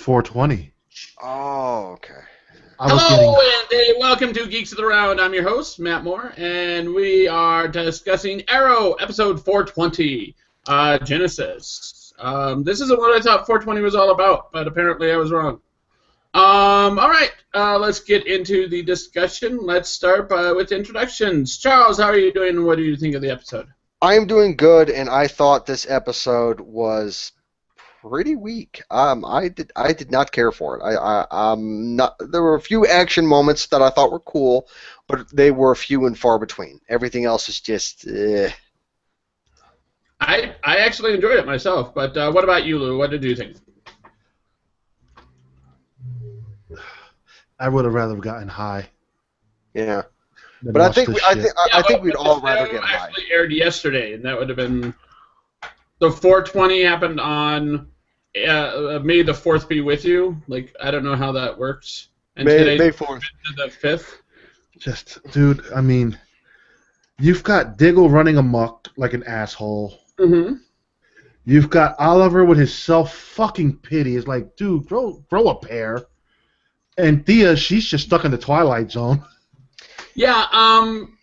420. Oh, okay. Hello and welcome to Geeks of the Round. I'm your host, Matt Moore, and we are discussing Arrow, episode 420, Genesis. This isn't what I thought 420 was all about, but apparently I was wrong. All right, let's get into the discussion. Let's start with introductions. Charles, how are you doing, and what do you think of the episode? I am doing good, and I thought this episode was pretty weak. I did not care for it. I'm not. There were a few action moments that I thought were cool, but they were few and far between. Everything else is just. I actually enjoyed it myself, but what about you, Lou? What did you think? I would have rather gotten high. Yeah, but I think we'd all rather get high. Actually aired yesterday, and that would have been. The 420 happened on May the 4th be with you. Like, I don't know how that works. And May 4th. The 5th. Just, dude, I mean, you've got Diggle running amok like an asshole. Mm-hmm. You've got Oliver with his self-fucking pity. It's like, dude, grow a pair. And Thea, she's just stuck in the Twilight Zone. Yeah,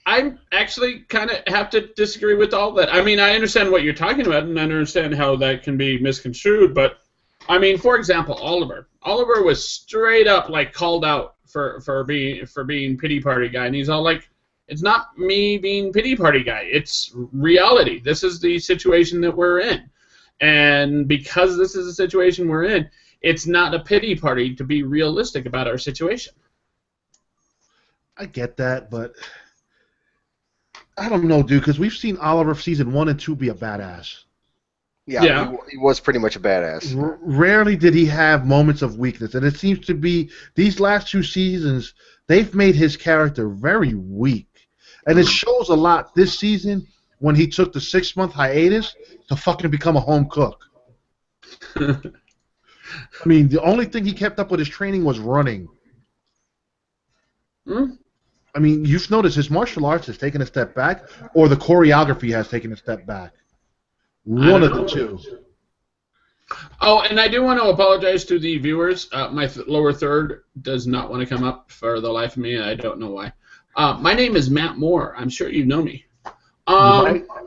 I actually kind of have to disagree with all that. I mean, I understand what you're talking about, and I understand how that can be misconstrued, but, I mean, for example, Oliver. Oliver was straight up, like, called out for being pity party guy, and he's all like, it's not me being pity party guy, it's reality. This is the situation that we're in. And because this is the situation we're in, it's not a pity party to be realistic about our situation. I get that, but I don't know, dude, because we've seen Oliver season 1 and 2 be a badass. Yeah. He was pretty much a badass. Rarely did he have moments of weakness, and it seems to be these last 2 seasons, they've made his character very weak. And it shows a lot this season when he took the 6-month hiatus to fucking become a home cook. I mean, the only thing he kept up with his training was running. I mean, you've noticed his martial arts has taken a step back, or the choreography has taken a step back. One of the two. Oh, and I do want to apologize to the viewers. My lower third does not want to come up for the life of me. I don't know why. My name is Matt Moore. I'm sure you know me.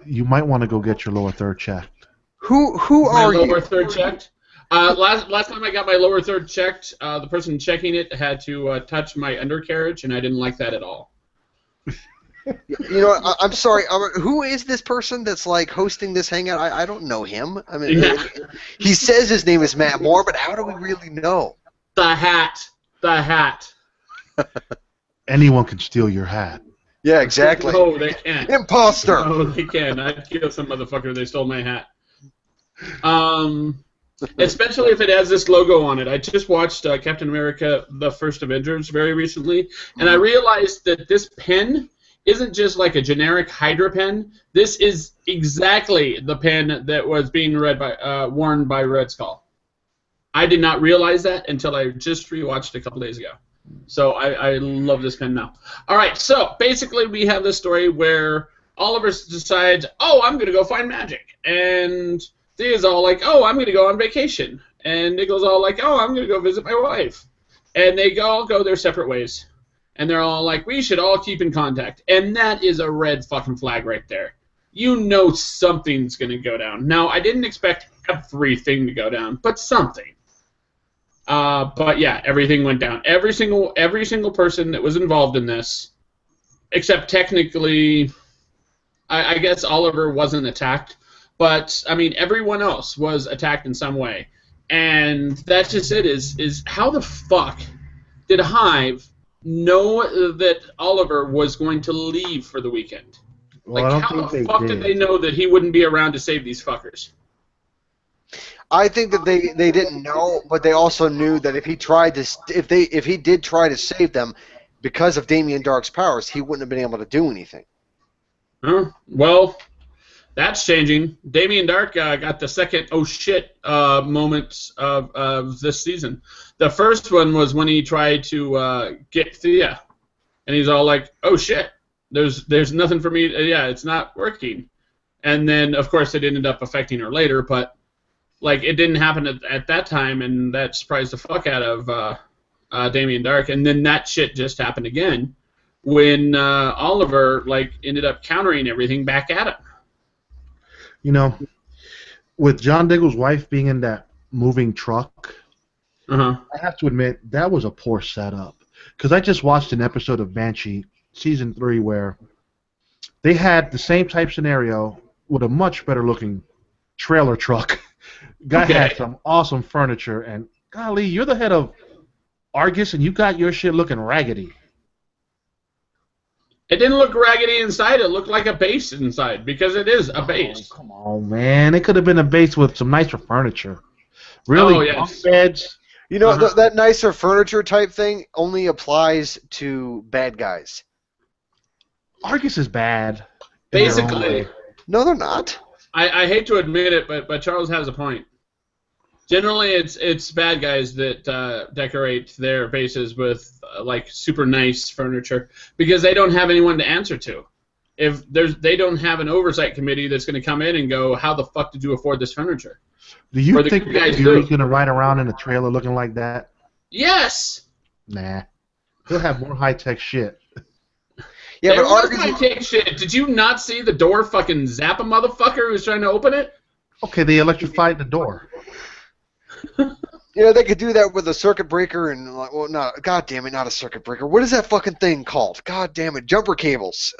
You might want to go get your lower third checked. Who are you? My lower third checked. Last time I got my lower third checked, the person checking it had to touch my undercarriage, and I didn't like that at all. You know, I'm sorry. Who is this person that's like hosting this hangout? I don't know him. I mean, he says his name is Matt Moore, but how do we really know? The hat. Anyone can steal your hat. Yeah, exactly. No, they can't. Imposter. No, they can. I'd kill some motherfucker if they stole my hat. Especially if it has this logo on it. I just watched Captain America: The First Avengers very recently, and I realized that this pen isn't just like a generic Hydra pen. This is exactly the pen that was being worn by Red Skull. I did not realize that until I just rewatched a couple days ago. So I love this pen now. All right, so basically we have this story where Oliver decides, oh, I'm going to go find magic. And Thea's all like, oh, I'm going to go on vacation. And Nichols all like, oh, I'm going to go visit my wife. And they all go their separate ways. And they're all like, we should all keep in contact. And that is a red fucking flag right there. You know something's going to go down. Now, I didn't expect everything to go down, but something. But yeah, everything went down. Every single person that was involved in this, except technically, I guess Oliver wasn't attacked. But, I mean, everyone else was attacked in some way. And that's just it, is how the fuck did Hive know that Oliver was going to leave for the weekend? Well, like, how the fuck did they know that he wouldn't be around to save these fuckers? I think that they didn't know, but they also knew that if he did try to save them, because of Damien Dark's powers, he wouldn't have been able to do anything. Well, that's changing. Damien Dark got the second oh shit moment of this season. The first one was when he tried to get Thea, and he's all like, "Oh shit, there's nothing for me. Yeah, it's not working." And then of course it ended up affecting her later. But like it didn't happen at that time, and that surprised the fuck out of Damien Dark. And then that shit just happened again when Oliver like ended up countering everything back at him. You know, with John Diggle's wife being in that moving truck, I have to admit that was a poor setup. Because I just watched an episode of Banshee, season 3, where they had the same type scenario with a much better looking trailer truck. Guy had some awesome furniture, and golly, you're the head of Argus, and you got your shit looking raggedy. It didn't look raggedy inside. It looked like a base inside, because it is a base. Come on, man. It could have been a base with some nicer furniture. Really, bunk beds. You know, that nicer furniture type thing only applies to bad guys. Argus is bad. Basically. No, they're not. I hate to admit it, but Charles has a point. Generally, it's bad guys that decorate their bases with like super nice furniture because they don't have anyone to answer to. If they don't have an oversight committee that's going to come in and go, how the fuck did you afford this furniture? Do you think Fury's going to ride around in a trailer looking like that? Yes. Nah. He'll have more high-tech shit. Yeah, but Argus high-tech shit. Did you not see the door fucking zap a motherfucker who was trying to open it? Okay, they electrified the door. Yeah, they could do that with a circuit breaker and god damn it, not a circuit breaker. What is that fucking thing called? God damn it, jumper cables.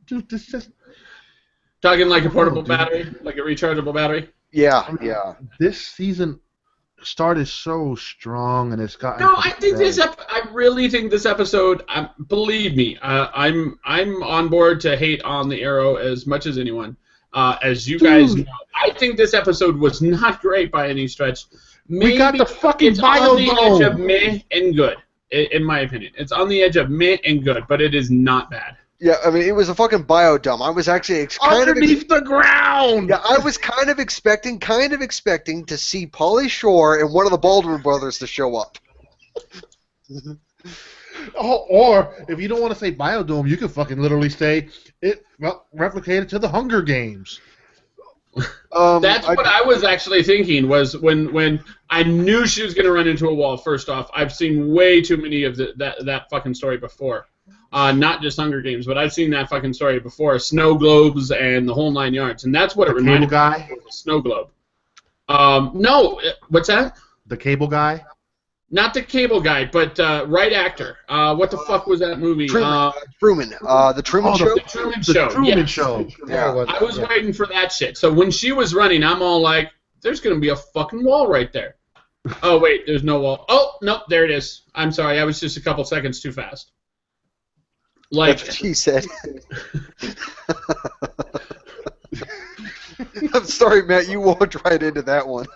Dude, this just talking like a portable battery, like a rechargeable battery. Yeah. This season started so strong, and it's gotten. No, I really think this episode. Believe me, I'm on board to hate on the Arrow as much as anyone. As you guys know, I think this episode was not great by any stretch. Maybe we got the fucking Biodome. It's on the edge of meh and good, in my opinion. It's on the edge of meh and good, but it is not bad. Yeah, I mean, it was a fucking biodome. I was actually underneath the ground. Yeah, I was kind of expecting to see Pauly Shore and one of the Baldwin brothers to show up. Or if you don't want to say biodome, you can fucking literally say it replicated to the Hunger Games. That's what I was actually thinking was when I knew she was going to run into a wall. First off, I've seen way too many of that fucking story before. Not just Hunger Games, but I've seen that fucking story before. Snow globes and the whole 9 yards, and that's what it reminded me of. The snow globe. No, what's that? The cable guy. Not the cable guy, but right actor. What the fuck was that movie? Truman. The Truman Show? The Truman Show. The Truman Show. Yeah. I was waiting for that shit. So when she was running, I'm all like, there's going to be a fucking wall right there. Oh, wait, there's no wall. Oh, no, there it is. I'm sorry, I was just a couple seconds too fast. Like that's what she said. I'm sorry, Matt, you walked right into that one.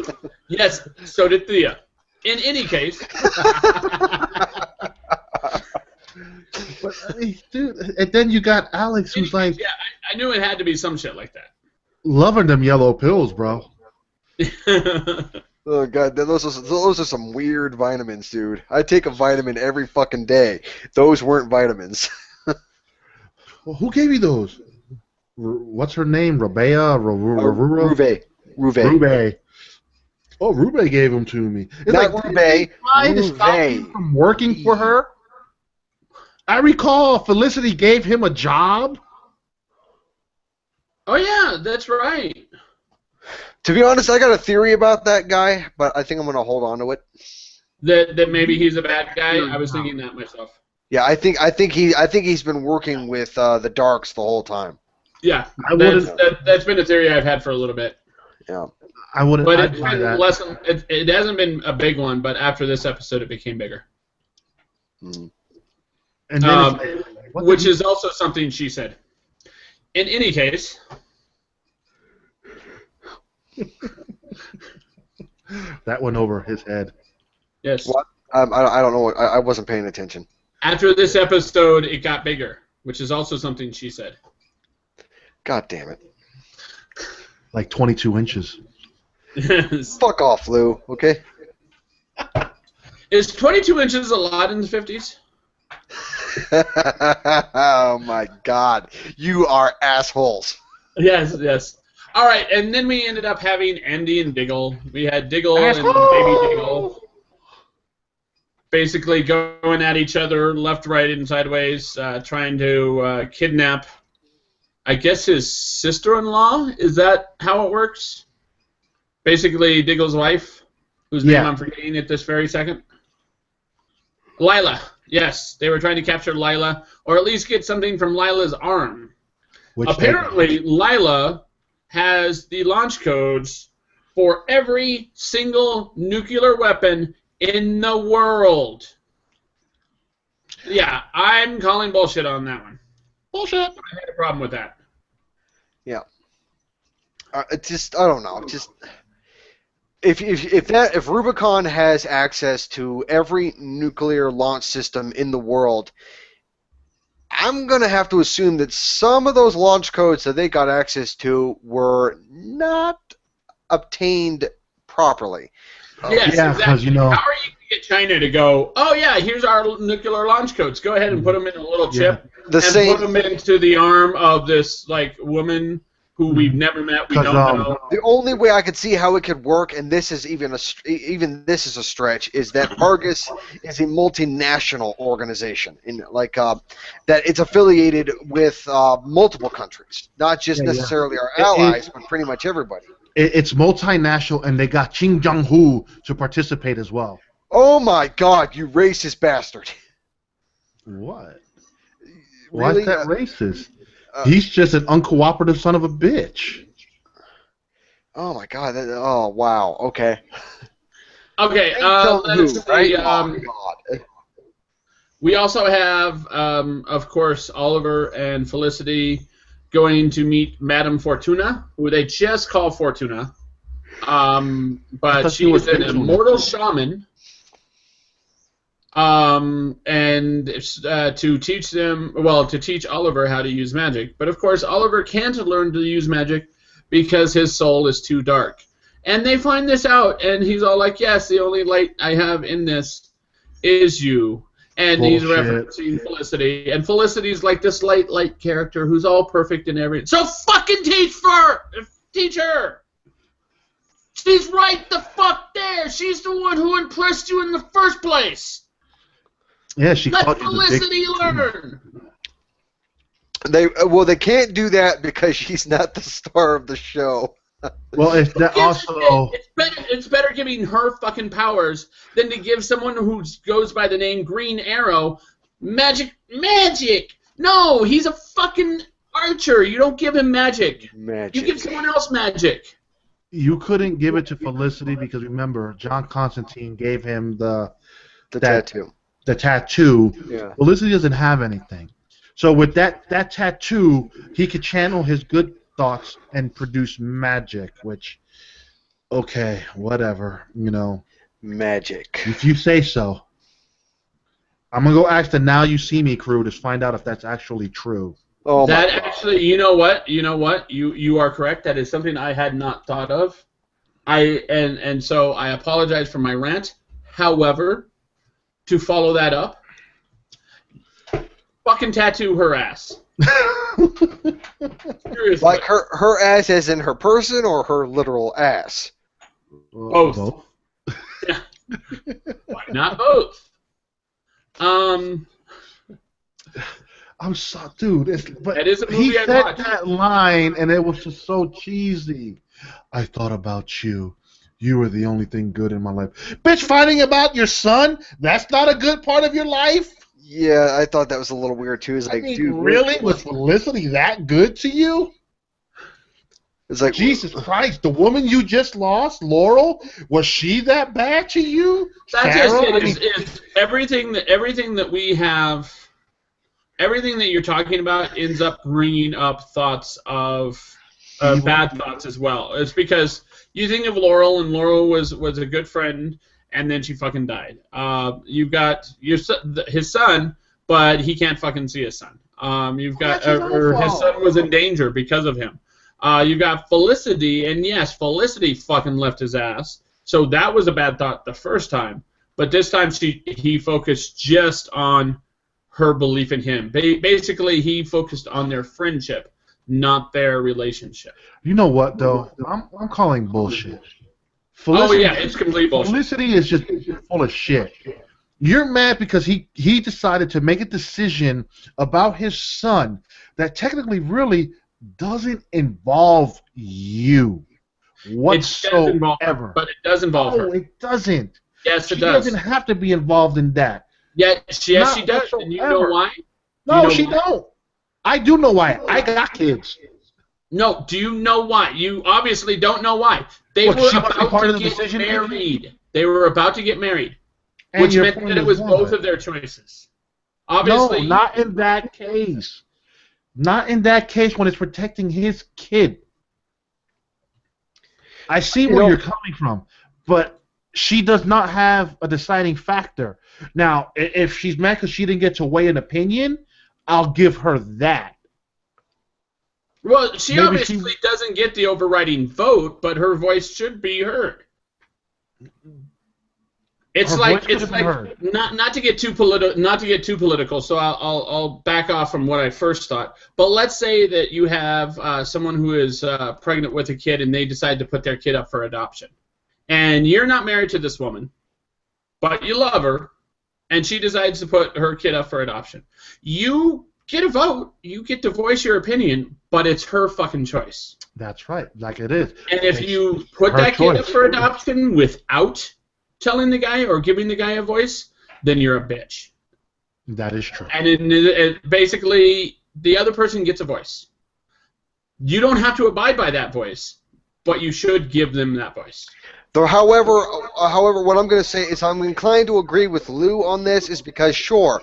Yes, so did Thea. In any case. But, dude, and then you got Alex, who's like... Yeah, I knew it had to be some shit like that. Loving them yellow pills, bro. Oh, God, those are some weird vitamins, dude. I take a vitamin every fucking day. Those weren't vitamins. Well, who gave you those? What's her name? Rabea? Ruve. Oh, Rube gave them to me. It's not like, Rube. To stop you from working for her? I recall Felicity gave him a job. Oh, yeah, that's right. To be honest, I got a theory about that guy, but I think I'm going to hold on to it. That maybe he's a bad guy? I was thinking that myself. Yeah, I think he's been working with the Darks the whole time. Yeah, that's been a theory I've had for a little bit. Yeah, I wouldn't. But it's been less. It hasn't been a big one, but after this episode, it became bigger. And then which is also something she said. In any case. That went over his head. Yes. What? I don't know. I wasn't paying attention. After this episode, it got bigger, which is also something she said. God damn it. Like 22 inches. Fuck off, Lou, okay? Is 22 inches a lot in the 50s? Oh, my God. You are assholes. Yes. All right, and then we ended up having Andy and Diggle. We had Diggle and Baby Diggle basically going at each other left, right, and sideways, trying to kidnap, I guess, his sister-in-law. Is that how it works? Basically, Diggle's wife, whose name I'm forgetting at this very second. Lila. Yes, they were trying to capture Lila, or at least get something from Lila's arm. Apparently, Lila has the launch codes for every single nuclear weapon in the world. Yeah, I'm calling bullshit on that one. Bullshit. I had a problem with that. Yeah. I don't know. If Rubicon has access to every nuclear launch system in the world, I'm going to have to assume that some of those launch codes that they got access to were not obtained properly. Yes, exactly. How are you going to get China to go, oh, yeah, here's our nuclear launch codes. Go ahead and put them in a little chip and put them into the arm of this woman who we've never met, we don't know. The only way I could see how it could work, and this is even this is a stretch, is that Argus is a multinational organization, that it's affiliated with multiple countries, not just necessarily our allies, but pretty much everybody. It's multinational, and they got Kim Jong-un to participate as well. Oh my God, you racist bastard! What? Really? Why is that racist? He's just an uncooperative son of a bitch. Oh my God! Oh wow. Okay. Okay. Let's see. We also have, of course, Oliver and Felicity going to meet Madame Fortuna, who they just call Fortuna, but she is an immortal shaman. And to teach Oliver how to use magic. But of course, Oliver can't learn to use magic because his soul is too dark. And they find this out, and he's all like, yes, the only light I have in this is you. And he's referencing Felicity. And Felicity's like this light character who's all perfect and everything. So fucking teach her! She's right the fuck there! She's the one who impressed you in the first place! Yeah, she Let Felicity learn. They can't do that because she's not the star of the show. Well, it's better giving her fucking powers than to give someone who goes by the name Green Arrow magic. No, he's a fucking archer. You don't give him magic. You give someone else magic. You couldn't give it to Felicity because remember, John Constantine gave him the tattoo. The tattoo. Yeah. Felicity doesn't have anything. So with that tattoo, he could channel his good thoughts and produce magic, which, okay, whatever, Magic. If you say so. I'm going to go ask the Now You See Me crew to find out if that's actually true. Oh, that actually, you know what? You are correct. That is something I had not thought of. And so I apologize for my rant. However, to follow that up, fucking tattoo her ass. Seriously. Like her ass as in her person or her literal ass? Both. Yeah. Why not both? I'm so, dude. That is a movie he I said watched. that line, and it was just so cheesy. I thought about you. You were the only thing good in my life. Bitch, finding about your son? That's not a good part of your life? Yeah, I thought that was a little weird too. It's like, dude, really? Was Felicity that good to you? It's like, Jesus Christ, the woman you just lost, Laurel, was she that bad to you? That's just it. Is everything that we have, everything that you're talking about ends up bringing up thoughts of bad thoughts as well. It's because you think of Laurel, and Laurel was a good friend, and then she fucking died. You've got his son, but he can't fucking see his son. You've got his son was in danger because of him. You've got Felicity, and yes, Felicity fucking left his ass. So that was a bad thought the first time, but this time he focused just on her belief in him. Basically, he focused on their friendship. not their relationship. You know what though? I'm calling bullshit. Oh yeah, it's complete bullshit. Felicity is just full of shit. You're mad because he decided to make a decision about his son that technically really doesn't involve you whatsoever. It does involve her, but it does involve her. No, it doesn't. Yes, it does. She doesn't have to be involved in that. Yes, she does. Whatsoever. And you know why? No, she don't. I do know why. I got kids. No, do you know why? You obviously don't know why. They were about to get married. They were about to get married, which meant that it was both of their choices. Obviously, no, not in that case. Not in that case when it's protecting his kid. I see where you're coming from, but she does not have a deciding factor. Now, if she's mad because she didn't get to weigh an opinion, I'll give her that. Well, she obviously doesn't get the overriding vote, but her voice should be heard. It's like not to get too political. So I'll back off from what I first thought. But let's say that you have someone who is pregnant with a kid, and they decide to put their kid up for adoption, and you're not married to this woman, but you love her, and she decides to put her kid up for adoption. You get a vote. You get to voice your opinion, but it's her fucking choice. That's right, like it is. And if you put that kid up for adoption without telling the guy or giving the guy a voice, then you're a bitch. That is true. And basically, the other person gets a voice. You don't have to abide by that voice, but you should give them that voice. However, what I'm going to say is I'm inclined to agree with Lou on this, is because, sure,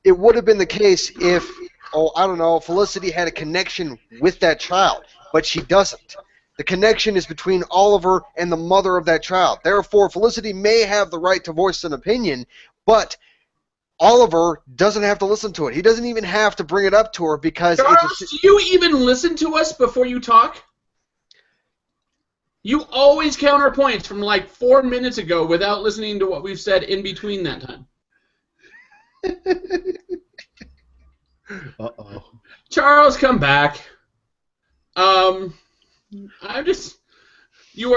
it would have been the case if, Felicity had a connection with that child, but she doesn't. The connection is between Oliver and the mother of that child. Therefore, Felicity may have the right to voice an opinion, but Oliver doesn't have to listen to it. He doesn't even have to bring it up to her because... Charles, do you even listen to us before you talk? You always counter points from like 4 minutes ago without listening to what we've said in between that time. Uh-oh. Charles, come back. You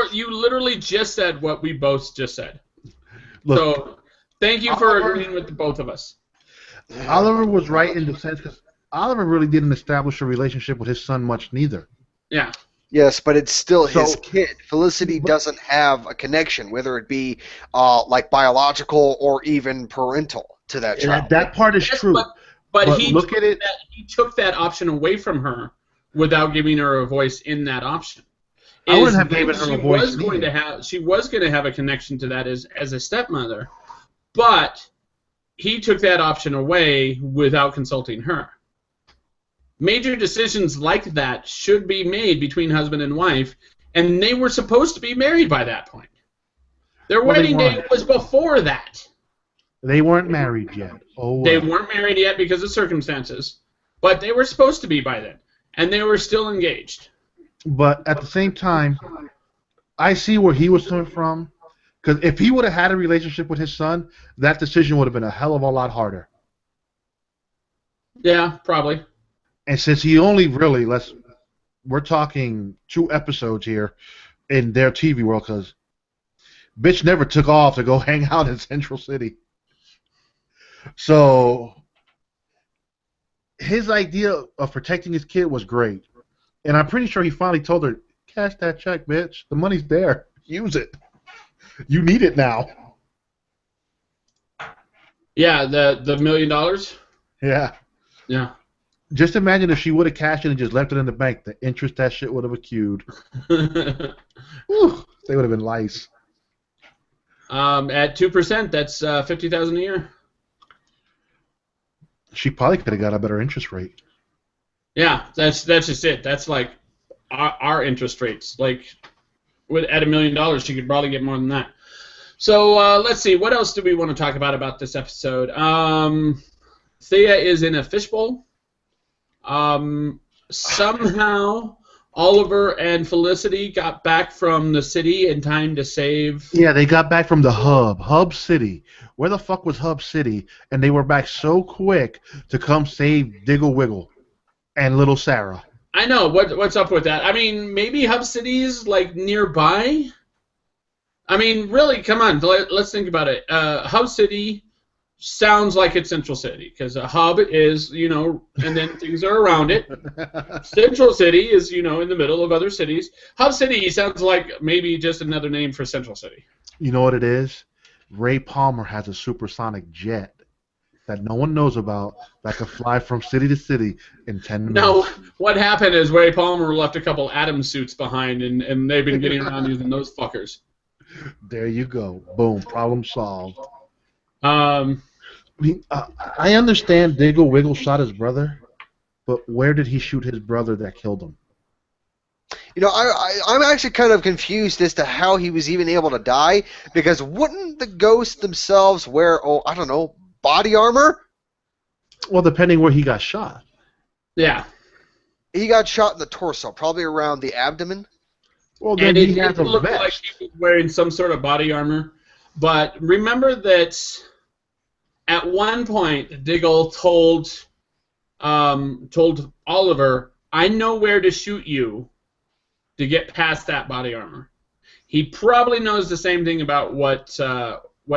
literally just said what we both just said. Look, so thank you for agreeing with the both of us. Oliver was right in the sense because Oliver really didn't establish a relationship with his son much neither. Yeah. Yes, but it's still his kid. Felicity doesn't have a connection, whether it be like biological or even parental to that child. That part is true. But he took that option away from her without giving her a voice in that option. I wouldn't have given her a voice. She was going to have a connection to that as a stepmother, but he took that option away without consulting her. Major decisions like that should be made between husband and wife, and they were supposed to be married by that point. Their wedding date was before that. They weren't married yet. They weren't married yet because of circumstances, but they were supposed to be by then, and they were still engaged. But at the same time, I see where he was coming from, because if he would have had a relationship with his son, that decision would have been a hell of a lot harder. Yeah, probably. And since he only really, we're talking 2 episodes here in their TV world, because bitch never took off to go hang out in Central City. So his idea of protecting his kid was great. And I'm pretty sure he finally told her, cash that check, bitch. The money's there. Use it. You need it now. Yeah, the $1 million? Yeah. Yeah. Just imagine if she would have cashed it and just left it in the bank. The interest that shit would have accrued. Whew, they would have been lice. At 2%, that's $50,000 a year. She probably could have got a better interest rate. Yeah, that's just it. That's like our interest rates. Like, at $1 million, she could probably get more than that. So let's see. What else do we want to talk about this episode? Thea is in a fishbowl. Somehow Oliver and Felicity got back from the city in time to save... Yeah, they got back from the Hub City. Where the fuck was Hub City? And they were back so quick to come save Diggle Wiggle and little Sarah. I know. What's up with that? I mean, maybe Hub City's like nearby. I mean, really, come on. Let's think about it. Hub City sounds like it's Central City because a hub is, and then things are around it. Central City is, in the middle of other cities. Hub City sounds like maybe just another name for Central City. You know what it is? Ray Palmer has a supersonic jet that no one knows about that can fly from city to city in 10 minutes. No, what happened is Ray Palmer left a couple Atom suits behind, and they've been getting around using those fuckers. There you go. Boom. Problem solved. I I understand Diggle Wiggle shot his brother, but where did he shoot his brother that killed him? I'm actually kind of confused as to how he was even able to die, because wouldn't the ghosts themselves wear, I don't know, body armor? Well, depending where he got shot. Yeah. He got shot in the torso, probably around the abdomen. Well, then And he it has a looked vest. like he was wearing some sort of body armor. But remember that at one point, Diggle told Oliver, "I know where to shoot you to get past that body armor." He probably knows the same thing about what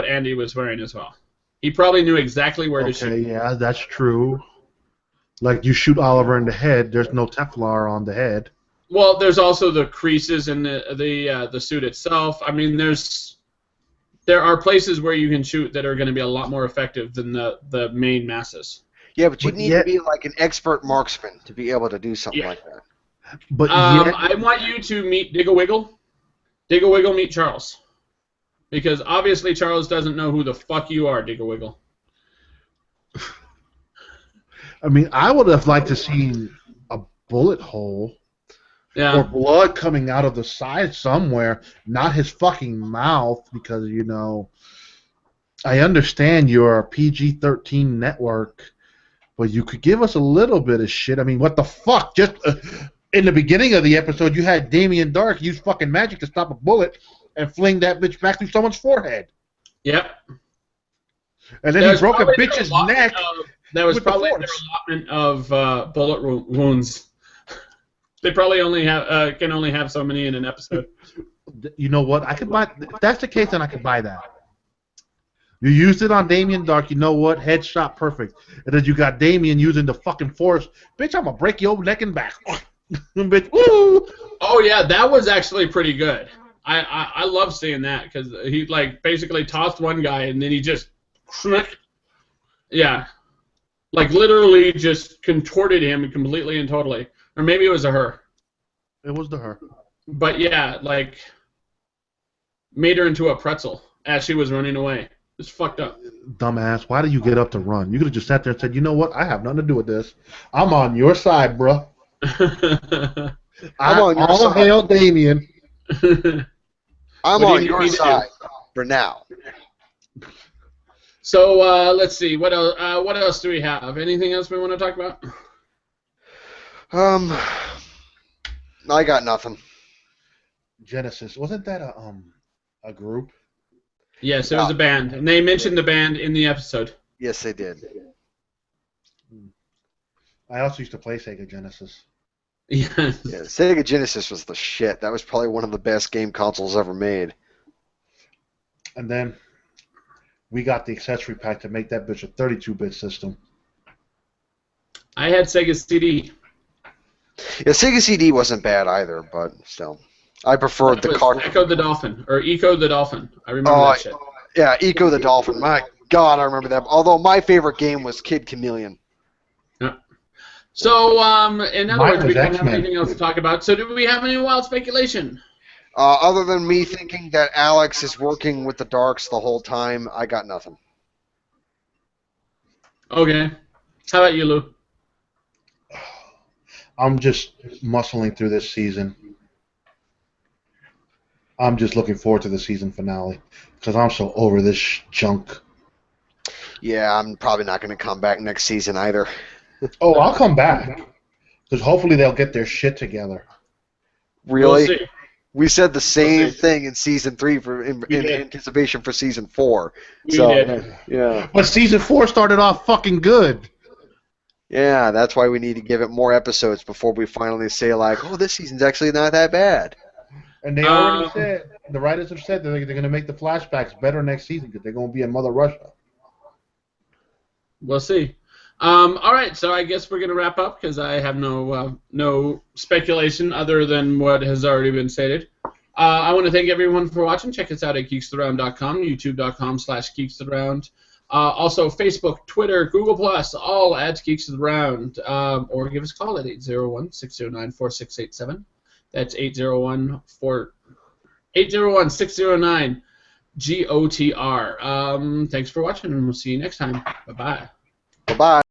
Andy was wearing as well. He probably knew exactly where to shoot. Okay, yeah, that's true. Like, you shoot Oliver in the head, there's no Teflon on the head. Well, there's also the creases in the suit itself. I mean, there are places where you can shoot that are going to be a lot more effective than the main masses. Yeah, but you need to be like an expert marksman to be able to do something like that. But I want you to meet Diggle Wiggle. Diggle Wiggle, meet Charles. Because obviously Charles doesn't know who the fuck you are, Diggle Wiggle. I mean, I would have liked to see a bullet hole or blood coming out of the side somewhere, not his fucking mouth, because, I understand you're a PG-13 network, but you could give us a little bit of shit. I mean, what the fuck? Just in the beginning of the episode, you had Damien Dark use fucking magic to stop a bullet and fling that bitch back through someone's forehead. Yep. And then he broke a bitch's neck. That was probably their allotment of bullet wounds. They probably can only have so many in an episode. You know what? I could buy. If that's the case, then I could buy that. You used it on Damien Dark. You know what? Headshot perfect. And then you got Damien using the fucking force. Bitch, I'm gonna break your neck and back. Bitch, woo! Oh yeah, that was actually pretty good. I love seeing that because he basically tossed one guy and then he just literally just contorted him completely and totally. Or maybe it was a her. It was the her. But yeah, made her into a pretzel as she was running away. It's fucked up. Dumbass, why did you get up to run? You could have just sat there and said, you know what? I have nothing to do with this. I'm on your side, bro. I'm on your all side. Hail Damien. I'm on your side for now. So let's see. What else do we have? Anything else we want to talk about? I got nothing. Genesis, wasn't that a group? Yes, it was a band, and they mentioned the band in the episode. Yes, they did. I also used to play Sega Genesis. Yes. Yeah, Sega Genesis was the shit. That was probably one of the best game consoles ever made. And then we got the accessory pack to make that bitch a 32-bit system. I had Sega CD. Yeah, Sega CD wasn't bad either, but still. I preferred the card. Echo the Dolphin, or Eco the Dolphin. I remember that shit. Yeah, Eco the Dolphin. My God, I remember that. Although my favorite game was Kid Chameleon. Yeah. So, in other words, we don't have X-Men. anything else to talk about. So, do we have any wild speculation? Other than me thinking that Alex is working with the Darks the whole time, I got nothing. Okay. How about you, Lou? I'm just muscling through this season. I'm just looking forward to the season finale because I'm so over this junk. Yeah, I'm probably not going to come back next season either. Oh, I'll come back because hopefully they'll get their shit together. Really? We'll see. We said the same thing in season 3 in anticipation for season 4. We did. Yeah. But season 4 started off fucking good. Yeah, that's why we need to give it more episodes before we finally say, like, oh, this season's actually not that bad. And they already said, the writers have said that they're going to make the flashbacks better next season because they're going to be in Mother Russia. We'll see. All right, so I guess we're going to wrap up because I have no speculation other than what has already been stated. I want to thank everyone for watching. Check us out at geeksaround.com, youtube.com/geeksaround. Also, Facebook, Twitter, Google+, all at Geeks of the Round. Or give us a call at 801-609-4687. That's 801-609-GOTR. Thanks for watching, and we'll see you next time. Bye-bye. Bye-bye.